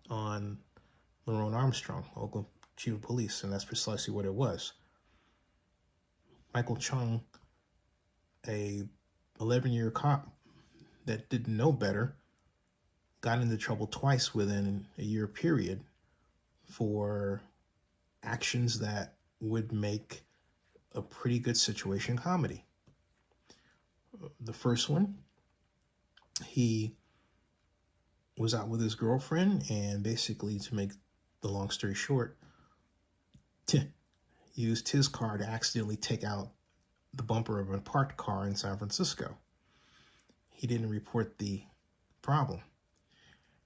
on LeRonne Armstrong, Oakland Chief of Police, and that's precisely what it was. Michael Chung, a 11-year cop that didn't know better, got into trouble twice within a year period for actions that would make a pretty good situation comedy. The first one, he was out with his girlfriend, and basically, to make the long story short, used his car to accidentally take out the bumper of a parked car in San Francisco. He didn't report the problem.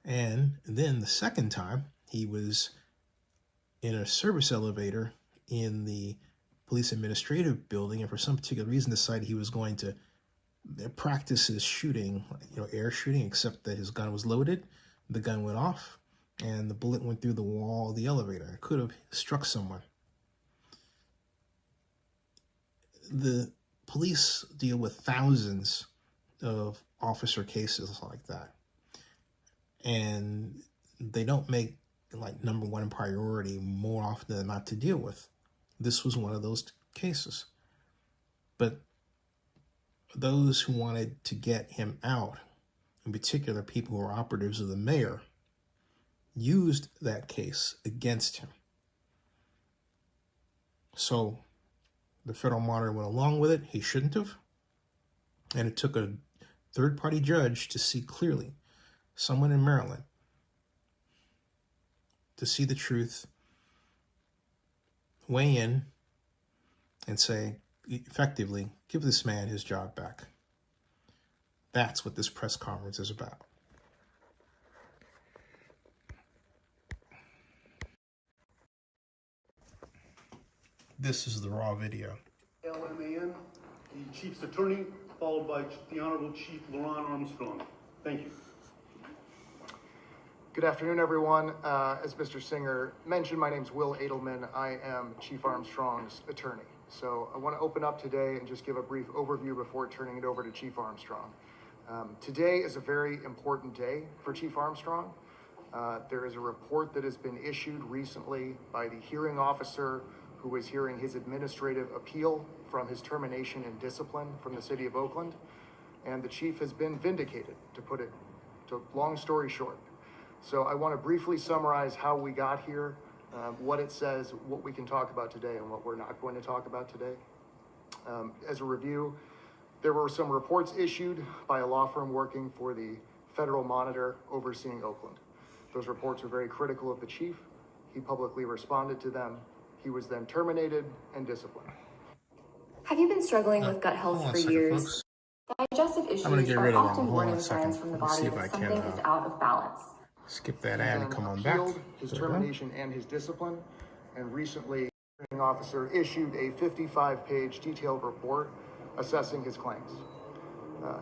And then the second time, he was in a service elevator in the police administrative building, and for some particular reason decided he was going to practice his shooting, air shooting, except that his gun was loaded. The gun went off, and the bullet went through the wall of the elevator. It could have struck someone. The police deal with thousands of officer cases like that, and they don't make like number one priority more often than not to deal with. This was one of those cases. But those who wanted to get him out, in particular people who were operatives of the mayor, used that case against him. So the federal monitor went along with it. He shouldn't have. And it took a third-party judge to see clearly, someone in Maryland, to see the truth, weigh in, and say, effectively, give this man his job back. That's what this press conference is about. This is the raw video. LMAN, the Chief's Attorney, followed by the Honorable Chief LeRonne Armstrong. Thank you. Good afternoon, everyone. As Mr. Singer mentioned, my name's Will Edelman. I am Chief Armstrong's attorney. So I want to open up today and just give a brief overview before turning it over to Chief Armstrong. Today is a very important day for Chief Armstrong. There is a report that has been issued recently by the hearing officer who was hearing his administrative appeal from his termination and discipline from the city of Oakland. And the chief has been vindicated, to put it to long story short. So I want to briefly summarize how we got here, what it says, what we can talk about today, and what we're not going to talk about today. As a review, there were some reports issued by a law firm working for the federal monitor overseeing Oakland. Those reports were very critical of the chief. He publicly responded to them. He was then terminated and disciplined. Have you been struggling with gut health for years? Folks. Digestive issues are often warning signs from the body that something is out of balance. Skip that ad and come on back. His termination and his discipline, and recently, the hearing officer issued a 55-page detailed report assessing his claims.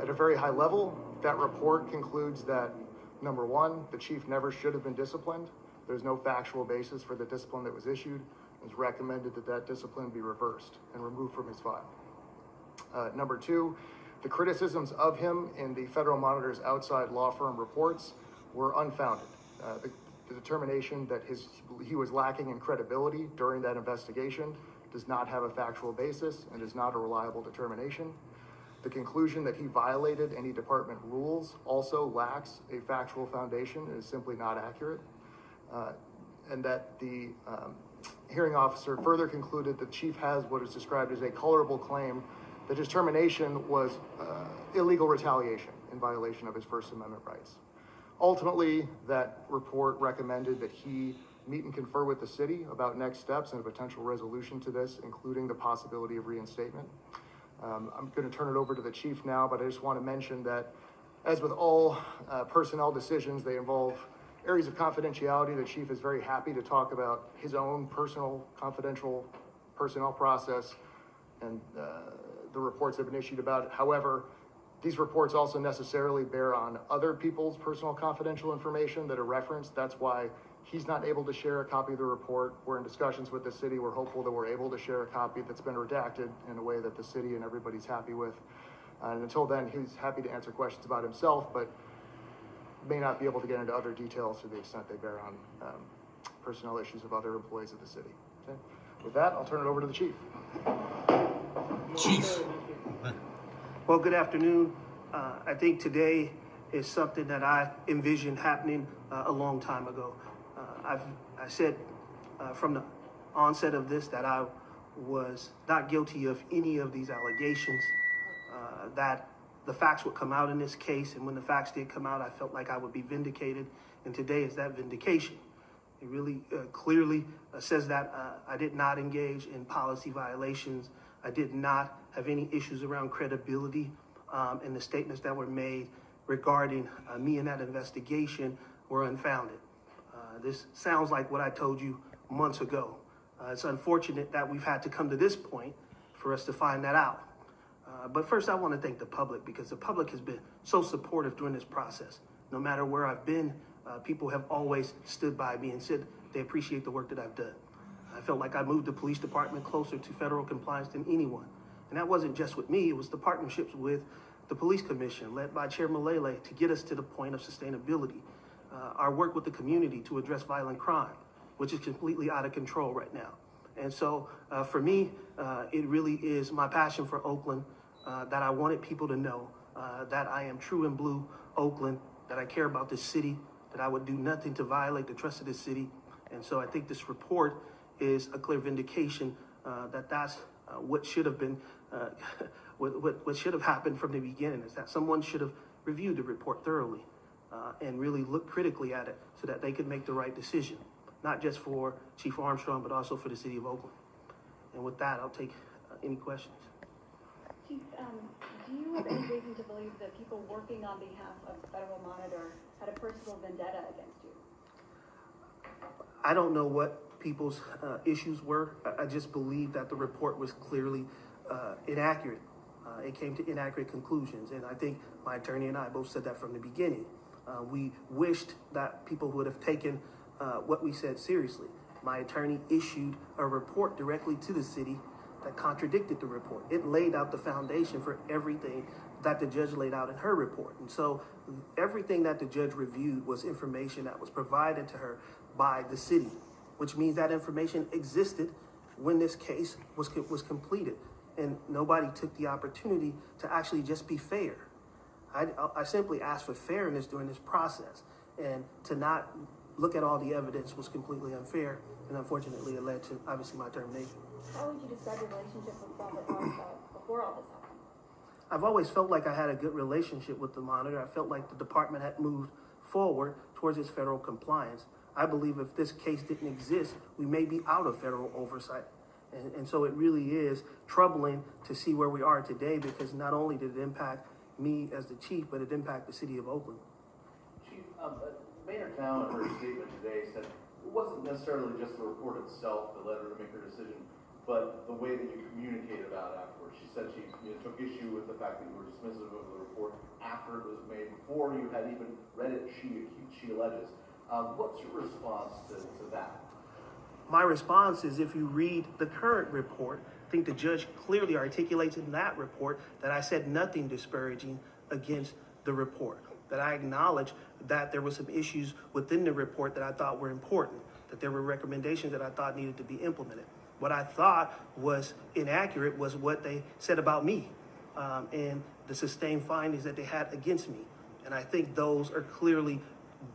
At a very high level, that report concludes that, number one, the chief never should have been disciplined. There's no factual basis for the discipline that was issued. It's recommended that that discipline be reversed and removed from his file. Number two, the criticisms of him in the federal monitor's outside law firm reports were unfounded. The determination that he was lacking in credibility during that investigation does not have a factual basis and is not a reliable determination. The conclusion that he violated any department rules also lacks a factual foundation and is simply not accurate. And that the hearing officer further concluded the chief has what is described as a colorable claim that his termination was illegal retaliation in violation of his First Amendment rights. Ultimately, that report recommended that he meet and confer with the city about next steps and a potential resolution to this, including the possibility of reinstatement. I'm going to turn it over to the chief now, but I just want to mention that, as with all personnel decisions, they involve areas of confidentiality. The chief is very happy to talk about his own personal, confidential personnel process and the reports that have been issued about it. However, these reports also necessarily bear on other people's personal confidential information that are referenced. That's why he's not able to share a copy of the report. We're in discussions with the city. We're hopeful that we're able to share a copy that's been redacted in a way that the city and everybody's happy with. And until then, he's happy to answer questions about himself, but may not be able to get into other details to the extent they bear on personnel issues of other employees of the city. Okay? With that, I'll turn it over to the chief. Chief. Well, good afternoon. I think today is something that I envisioned happening a long time ago. I said from the onset of this that I was not guilty of any of these allegations, that the facts would come out in this case, and when the facts did come out, I felt like I would be vindicated, and today is that vindication. It really clearly says that I did not engage in policy violations. I did not have any issues around credibility, and the statements that were made regarding me in that investigation were unfounded. This sounds like what I told you months ago. It's unfortunate that we've had to come to this point for us to find that out. But first, I want to thank the public, because the public has been so supportive during this process. No matter where I've been, people have always stood by me and said they appreciate the work that I've done. I felt like I moved the police department closer to federal compliance than anyone. And that wasn't just with me, it was the partnerships with the police commission led by Chair Malele to get us to the point of sustainability. Our work with the community to address violent crime, which is completely out of control right now. And so for me, it really is my passion for Oakland, that I wanted people to know that I am true and blue Oakland, that I care about this city, that I would do nothing to violate the trust of this city. And so I think this report is a clear vindication that that's what should have been, what should have happened from the beginning, is that someone should have reviewed the report thoroughly and really looked critically at it so that they could make the right decision, not just for Chief Armstrong, but also for the city of Oakland. And with that, I'll take any questions. Chief, do you have any reason to believe that people working on behalf of Federal Monitor had a personal vendetta against you? I don't know what people's issues were. I just believe that the report was clearly inaccurate. It came to inaccurate conclusions. And I think my attorney and I both said that from the beginning. We wished that people would have taken what we said seriously. My attorney issued a report directly to the city that contradicted the report. It laid out the foundation for everything that the judge laid out in her report. And so everything that the judge reviewed was information that was provided to her by the city, which means that information existed when this case was completed. And nobody took the opportunity to actually just be fair. I simply asked for fairness during this process, and to not look at all the evidence was completely unfair, and unfortunately it led to, obviously, my termination. How would you describe your relationship with Robert Armstrong before all this happened? I've always felt like I had a good relationship with the Monitor. I felt like the department had moved forward towards its federal compliance. I believe if this case didn't exist, we may be out of federal oversight. And so it really is troubling to see where we are today, because not only did it impact me as the chief, but it impacted the city of Oakland. Chief, Mayor Thao in her statement today said it wasn't necessarily just the report itself that led her to make her decision, but the way that you communicated about it afterwards. She said she took issue with the fact that you were dismissive of the report after it was made, before you had even read it, she alleges. What's your response to that? My response is, if you read the current report, I think the judge clearly articulates in that report that I said nothing disparaging against the report, that I acknowledged that there were some issues within the report that I thought were important, that there were recommendations that I thought needed to be implemented. What I thought was inaccurate was what they said about me and the sustained findings that they had against me. And I think those are clearly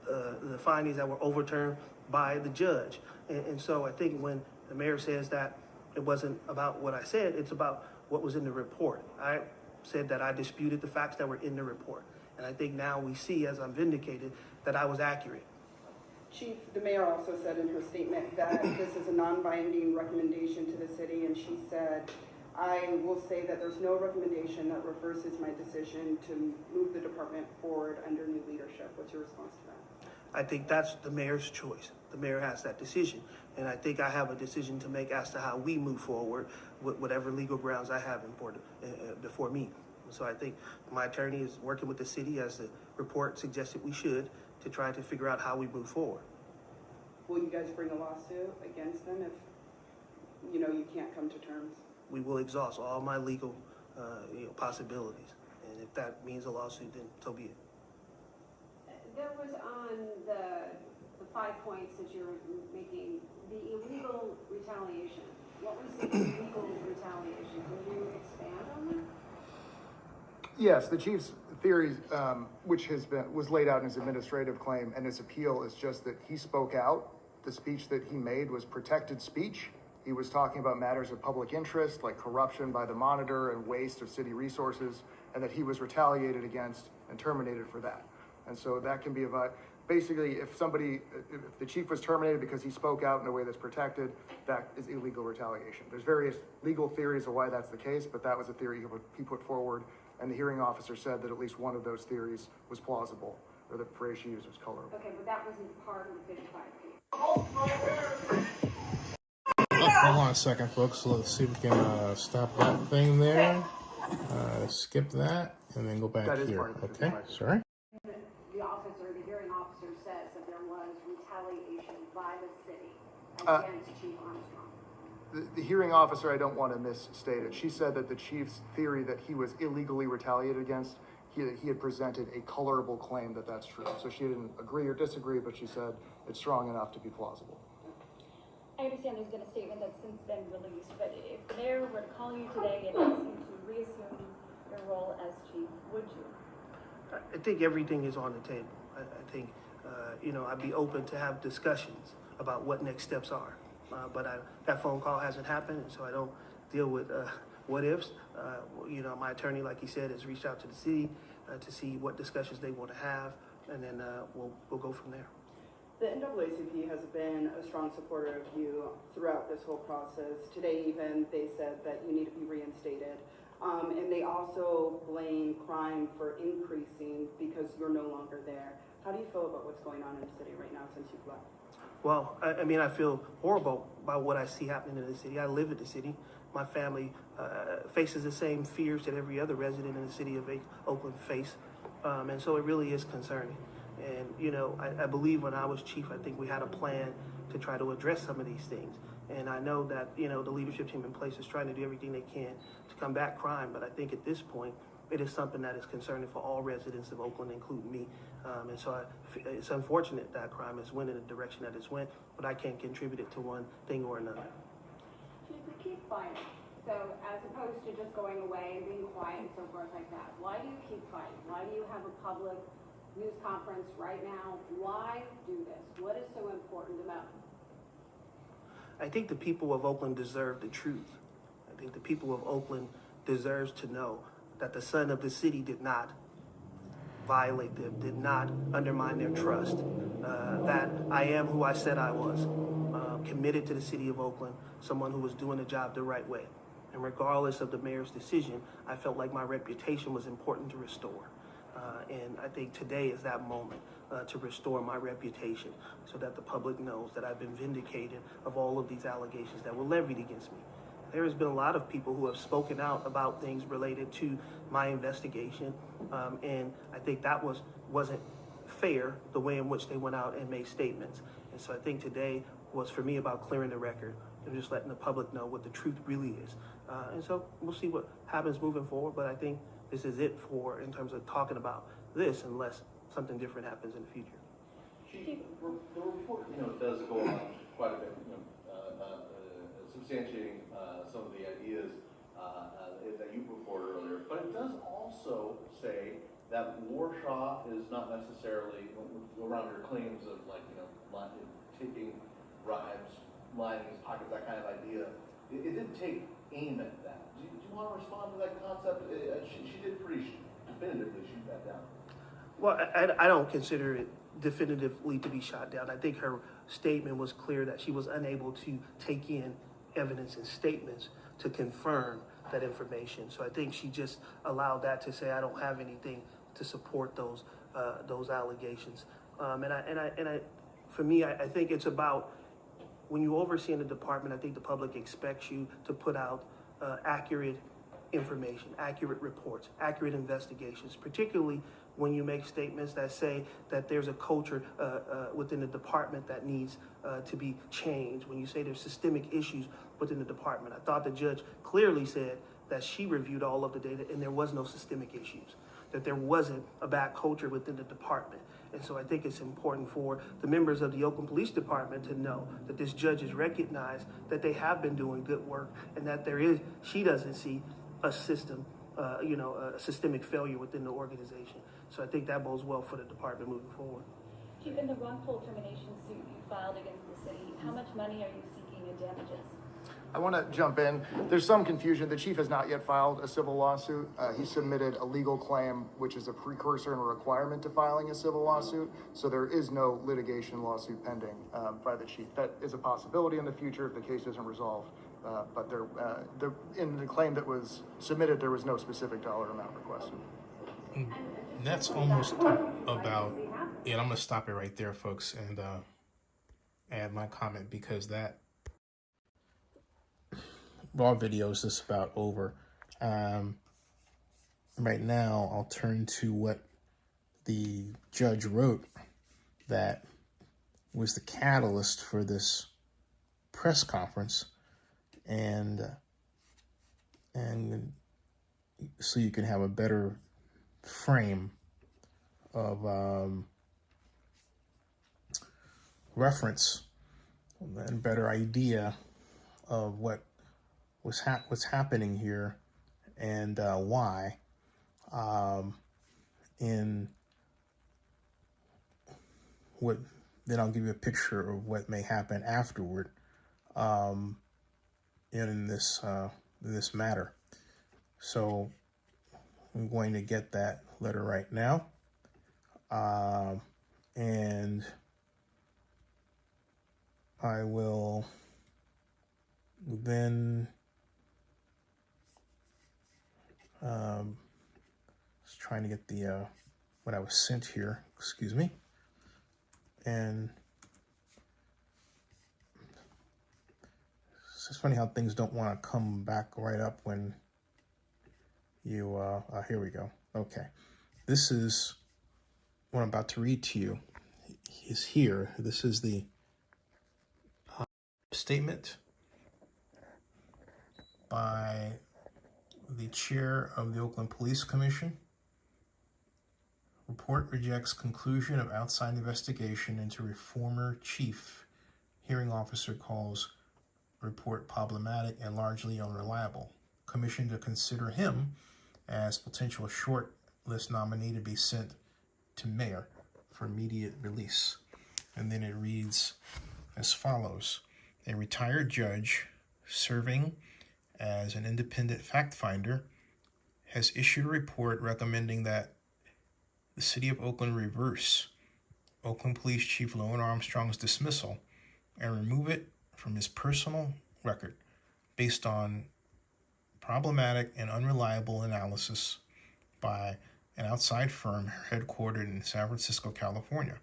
the findings that were overturned by the judge. And so I think when the mayor says that it wasn't about what I said, it's about what was in the report. I said that I disputed the facts that were in the report. And I think now we see, as I'm vindicated, that I was accurate. Chief, the mayor also said in her statement that this is a non-binding recommendation to the city, and she said, I will say that there's no recommendation that reverses my decision to move the department forward under new leadership. What's your response to that? I think that's the mayor's choice. The mayor has that decision. And I think I have a decision to make as to how we move forward with whatever legal grounds I have before me. So I think my attorney is working with the city, as the report suggested we should, to try to figure out how we move forward. Will you guys bring a lawsuit against them if, you can't come to terms? We will exhaust all my legal possibilities. And if that means a lawsuit, then so be it. There was on the 5 points that you're making, the illegal retaliation. What was the illegal retaliation? Can you expand on that? Yes, the chief's theory, which was laid out in his administrative claim and his appeal, is just that he spoke out. The speech that he made was protected speech. He was talking about matters of public interest, like corruption by the monitor and waste of city resources, and that he was retaliated against and terminated for that. And so that can be basically, if the chief was terminated because he spoke out in a way that's protected, that is illegal retaliation. There's various legal theories of why that's the case, but that was a theory he put forward, and the hearing officer said that at least one of those theories was plausible, or the phrase she used was colorable. Okay, but that wasn't part of the 55 piece. Hold on a second, folks. So let's see if we can stop that thing there. Skip that, and then go back That is here. part of the Okay, 55. sorry. The hearing officer says that there was retaliation by the city against Chief Armstrong. The hearing officer, I don't want to misstate it. She said that the chief's theory that he was illegally retaliated against, he had presented a colorable claim that that's true. So she didn't agree or disagree, but she said it's strong enough to be plausible. I understand there's been a statement that's since been released, but if the mayor were to call you today and ask you to reassume your role as chief, would you? I think everything is on the table. I think, I'd be open to have discussions about what next steps are. But that phone call hasn't happened, and so I don't deal with what ifs. My attorney, like he said, has reached out to the city to see what discussions they want to have, and then we'll go from there. The NAACP has been a strong supporter of you throughout this whole process. Today even, they said that you need to be reinstated. And they also blame crime for increasing because you're no longer there. How do you feel about what's going on in the city right now since you've left? Well, I feel horrible about what I see happening in the city. I live in the city. My family faces the same fears that every other resident in the city of Oakland face. And so it really is concerning. And, I believe when I was chief, I think we had a plan to try to address some of these things. And I know that, the leadership team in place is trying to do everything they can to combat crime. But I think at this point, it is something that is concerning for all residents of Oakland, including me. And so it's unfortunate that crime has went in the direction that it's went, but I can't contribute it to one thing or another. Chief, we keep fighting. So as opposed to just going away and being quiet and so forth like that, why do you keep fighting? Why do you have a public news conference right now? Why do this? What is so important about it? I think the people of Oakland deserve the truth. I think the people of Oakland deserves to know that the son of the city did not violate them, did not undermine their trust, that I am who I said I was, committed to the city of Oakland, someone who was doing the job the right way. And regardless of the mayor's decision, I felt like my reputation was important to restore. And I think today is that moment to restore my reputation so that the public knows that I've been vindicated of all of these allegations that were levied against me. There has been a lot of people who have spoken out about things related to my investigation, and I think that wasn't fair, the way in which they went out and made statements. And so I think today was for me about clearing the record and just letting the public know what the truth really is. And so we'll see what happens moving forward, but I think this is it in terms of talking about this, unless something different happens in the future. Chief, the report, does go on quite a bit, substantiating some of the ideas that you put forward earlier, but it does also say that Warshaw is not necessarily around your claims of taking bribes, lining his pockets, that kind of idea. It didn't take aim at that. Do you want to respond to that concept? She did pretty definitively shoot that down. Well, I don't consider it definitively to be shot down. I think her statement was clear that she was unable to take in evidence and statements to confirm that information. So I think she just allowed that to say, I don't have anything to support those allegations. For me, I think it's about when you oversee in the department, I think the public expects you to put out accurate information, accurate reports, accurate investigations, particularly when you make statements that say that there's a culture within the department that needs to be changed, when you say there's systemic issues within the department. I thought the judge clearly said that she reviewed all of the data and there was no systemic issues, that there wasn't a bad culture within the department. And so I think it's important for the members of the Oakland Police Department to know that this judge has recognized that they have been doing good work and that she doesn't see a system, a systemic failure within the organization. So I think that bodes well for the department moving forward. Chief, in the wrongful termination suit you filed against the city, how much money are you seeking in damages? I want to jump in. There's some confusion. The chief has not yet filed a civil lawsuit. He submitted a legal claim, which is a precursor and a requirement to filing a civil lawsuit. So there is no litigation lawsuit pending by the chief. That is a possibility in the future if the case isn't resolved. But in the claim that was submitted, there was no specific dollar amount requested. That's almost about it. I'm going to stop it right there, folks, and add my comment, because that raw video is just about over. Right now, I'll turn to what the judge wrote that was the catalyst for this press conference, and so you can have a better frame of reference and better idea of what's happening here and why. Then I'll give you a picture of what may happen afterward in this matter. So I'm going to get that letter right now, and I will then just trying to get the what I was sent here, excuse me. And it's just funny how things don't want to come back right up when you here we go. Okay, this is what I'm about to read to you is here. This is the statement by the chair of the Oakland Police Commission. Report rejects conclusion of outside investigation into former chief. Hearing officer calls report problematic and largely unreliable. Commission to consider him as potential short list nominee to be sent to mayor for immediate release. And then it reads as follows. A retired judge serving as an independent fact finder has issued a report recommending that the city of Oakland reverse Oakland Police Chief LeRonne Armstrong's dismissal and remove it from his personal record based on problematic and unreliable analysis by an outside firm headquartered in San Francisco, California.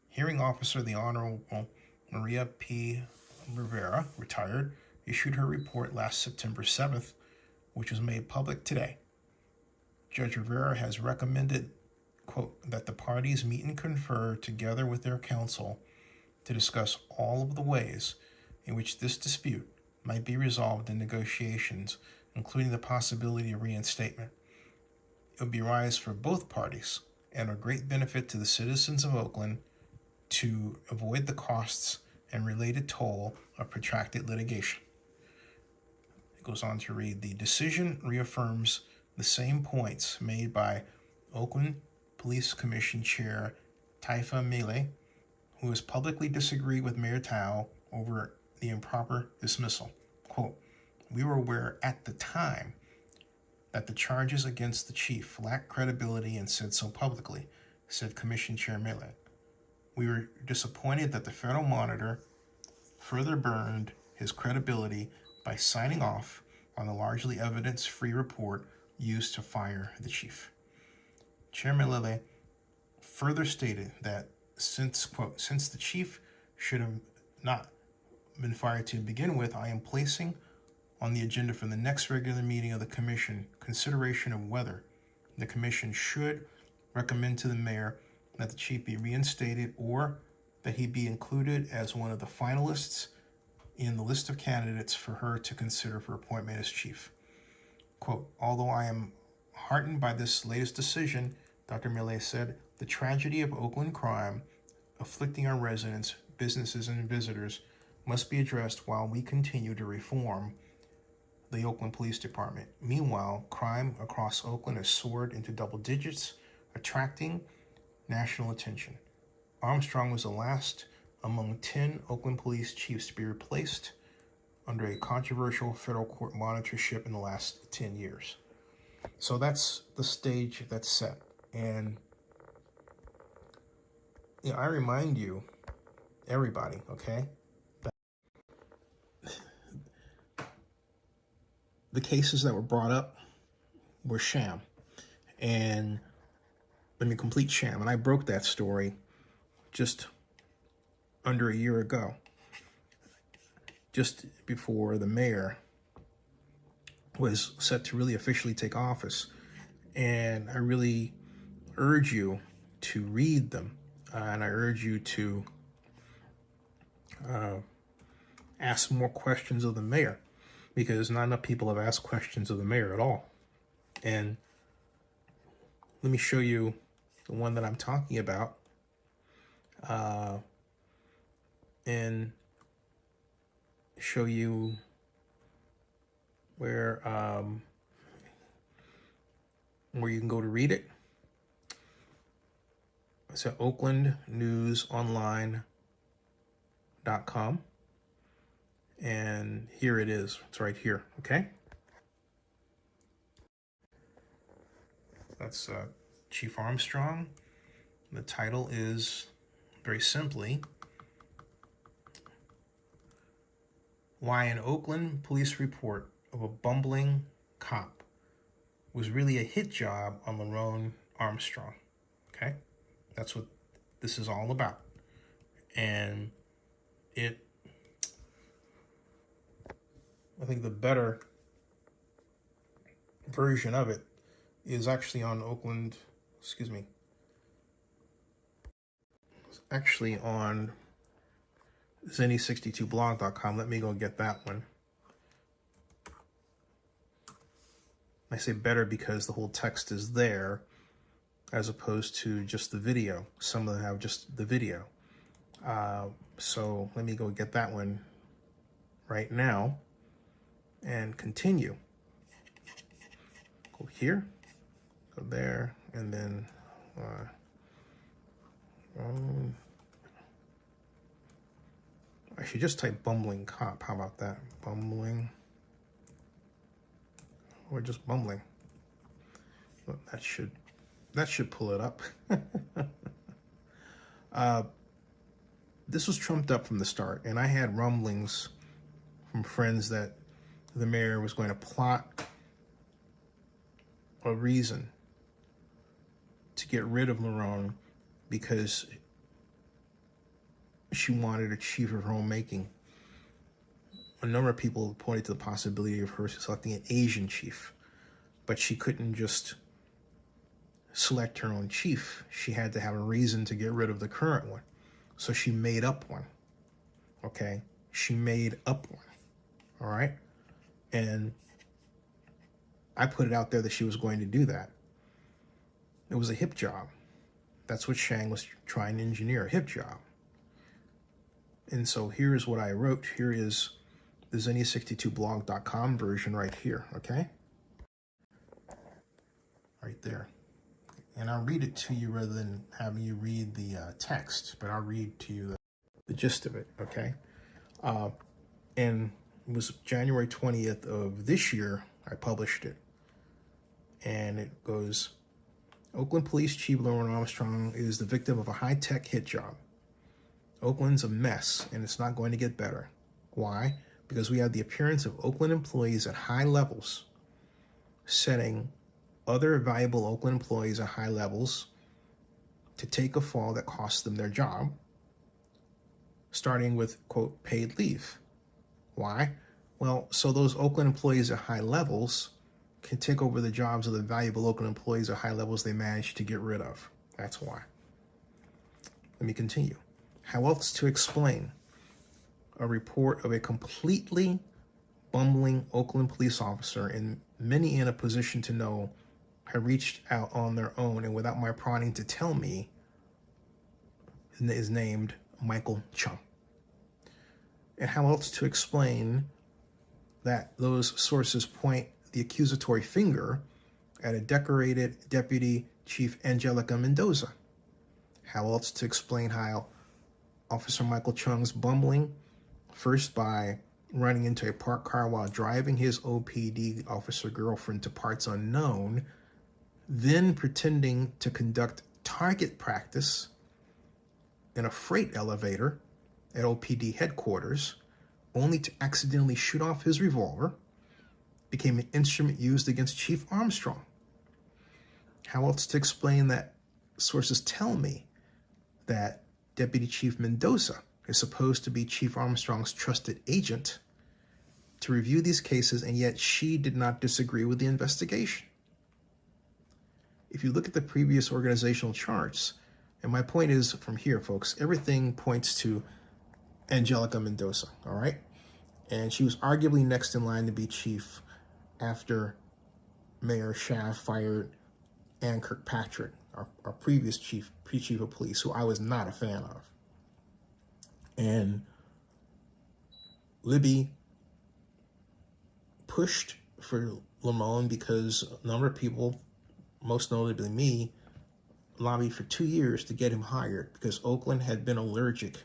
Hearing officer, the Honorable Maria P. Rivera, retired, issued her report last September 7th, which was made public today. Judge Rivera has recommended, quote, that the parties meet and confer together with their counsel to discuss all of the ways in which this dispute might be resolved in negotiations, including the possibility of reinstatement. It would be wise for both parties and a great benefit to the citizens of Oakland to avoid the costs and related toll of protracted litigation. It goes on to read, the decision reaffirms the same points made by Oakland Police Commission Chair Thao Mele, who has publicly disagreed with Mayor Thao over the improper dismissal. Quote, we were aware at the time that the charges against the chief lacked credibility and said so publicly, said Commission Chair Mele. We were disappointed that the federal monitor further burned his credibility by signing off on the largely evidence-free report used to fire the chief. Chairman Mele further stated that since the chief should have not been fired to begin with, I am placing on the agenda for the next regular meeting of the commission consideration of whether the commission should recommend to the mayor that the chief be reinstated or that he be included as one of the finalists in the list of candidates for her to consider for appointment as chief. Quote, although I am heartened by this latest decision, Dr. Mele said, The tragedy of Oakland crime afflicting our residents, businesses, and visitors must be addressed while we continue to reform the Oakland Police Department. Meanwhile, crime across Oakland has soared into double digits, attracting national attention. Armstrong was the last among 10 Oakland police chiefs to be replaced under a controversial federal court monitorship in the last 10 years. So that's the stage that's set. And I remind you, everybody, okay, the cases that were brought up were sham. And complete sham. And I broke that story just under a year ago, just before the mayor was set to really officially take office. And I really urge you to read them. And I urge you to ask more questions of the mayor, because not enough people have asked questions of the mayor at all. And let me show you the one that I'm talking about, and show you where you can go to read it. It's at oaklandnewsonline.com. And here it is. It's right here, okay? That's Chief Armstrong. The title is, very simply, Why an Oakland police report of a bumbling cop was really a hit job on LeRonne Armstrong, okay? That's what this is all about. And I think the better version of it is actually on Oakland, it's actually on zenny62blog.com. Let me go get that one. I say better because the whole text is there as opposed to just the video. Some of them have just the video. So let me go get that one right now and continue. Go here, go there, and then I should just type bumbling cop. How about that? Bumbling, or just bumbling. Well, that should pull it up. This was trumped up from the start, and I had rumblings from friends that the mayor was going to plot a reason to get rid of LeRonne because she wanted a chief of her own making. A number of people pointed to the possibility of her selecting an Asian chief, but she couldn't just select her own chief. She had to have a reason to get rid of the current one. So she made up one, okay? She made up one, all right? And I put it out there that she was going to do that. It was a hip job. That's what Shang was trying to engineer, a hip job. And so here's what I wrote. Here is the zenny62blog.com version right here, okay? Right there. And I'll read it to you rather than having you read the text, but I'll read to you the gist of it, okay? And it was January 20th of this year, I published it. And it goes, Oakland Police Chief LeRonne Armstrong is the victim of a high-tech hit job. Oakland's a mess, and it's not going to get better. Why? Because we have the appearance of Oakland employees at high levels setting other valuable Oakland employees at high levels to take a fall that costs them their job, starting with, quote, paid leave. Why? Well, so those Oakland employees at high levels can take over the jobs of the valuable Oakland employees at high levels they managed to get rid of. That's why. Let me continue. How else to explain a report of a completely bumbling Oakland police officer, and many in a position to know, had reached out on their own and without my prodding to tell me is named Michael Chung. And how else to explain that those sources point the accusatory finger at a decorated Deputy Chief Angelica Mendoza? How else to explain how Officer Michael Chung's bumbling, first by running into a parked car while driving his OPD officer girlfriend to parts unknown, then pretending to conduct target practice in a freight elevator at OPD headquarters, only to accidentally shoot off his revolver, became an instrument used against Chief Armstrong. How else to explain that sources tell me that Deputy Chief Mendoza is supposed to be Chief Armstrong's trusted agent to review these cases, and yet she did not disagree with the investigation? If you look at the previous organizational charts, and my point is from here, folks, everything points to Angelica Mendoza, all right? And she was arguably next in line to be chief after Mayor Schaaf fired Ann Kirkpatrick, our previous chief of police, who I was not a fan of. And Libby pushed for LeRonne because a number of people, most notably me, lobbied for 2 years to get him hired because Oakland had been allergic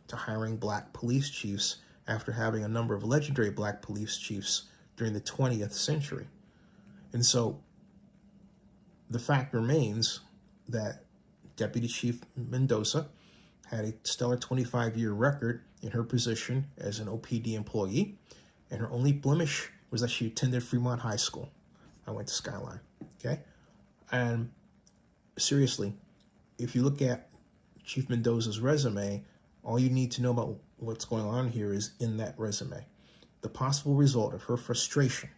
to hiring black police chiefs after having a number of legendary black police chiefs during the 20th century. And so the fact remains that Deputy Chief Mendoza had a stellar 25-year record in her position as an OPD employee, and her only blemish was that she attended Fremont High School. I went to Skyline, okay? And seriously, if you look at Chief Mendoza's resume, all you need to know about what's going on here is in that resume. The possible result of her frustration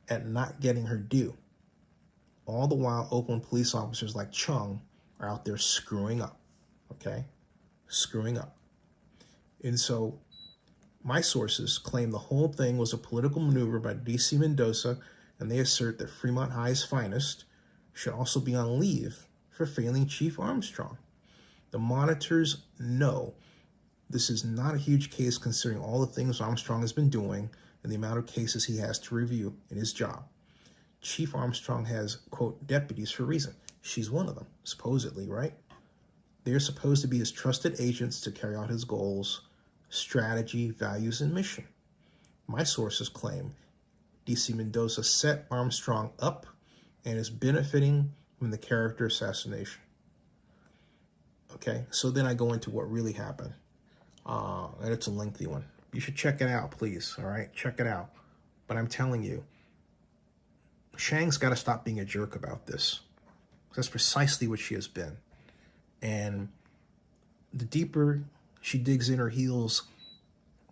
at not getting her due. All the while, Oakland police officers like Chung are out there screwing up, okay? Screwing up. And so my sources claim the whole thing was a political maneuver by DC Mendoza, and they assert that Fremont High's finest should also be on leave for failing Chief Armstrong. The monitors know this is not a huge case considering all the things Armstrong has been doing and the amount of cases he has to review in his job. Chief Armstrong has, quote, deputies for a reason. She's one of them, supposedly, right? They're supposed to be his trusted agents to carry out his goals, strategy, values, and mission. My sources claim DC Mendoza set Armstrong up and is benefiting from the character assassination. Okay, so then I go into what really happened. And it's a lengthy one. You should check it out, please, all right? Check it out. But I'm telling you, Shang's got to stop being a jerk about this. That's precisely what she has been. And the deeper she digs in her heels,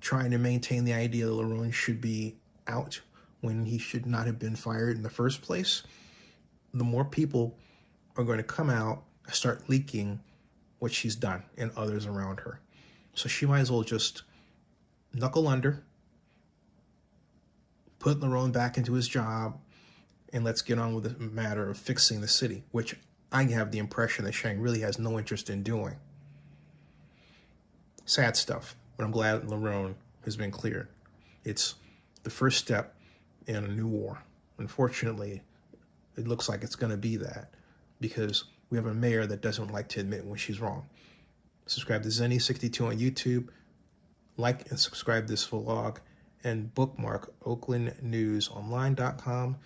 trying to maintain the idea that LeRonne should be out when he should not have been fired in the first place, the more people are going to come out and start leaking what she's done and others around her. So she might as well just knuckle under, put LeRonne back into his job, and let's get on with the matter of fixing the city, which I have the impression that Shang really has no interest in doing. Sad stuff, but I'm glad LeRonne has been cleared. It's the first step in a new war. Unfortunately, it looks like it's going to be that because we have a mayor that doesn't like to admit when she's wrong. Subscribe to Zenny62 on YouTube, like and subscribe this vlog, and bookmark oaklandnewsonline.com,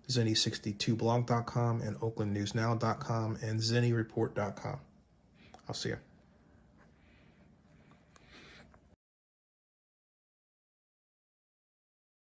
Zenny62blog.com, and oaklandnewsnow.com, and zennyreport.com. I'll see you.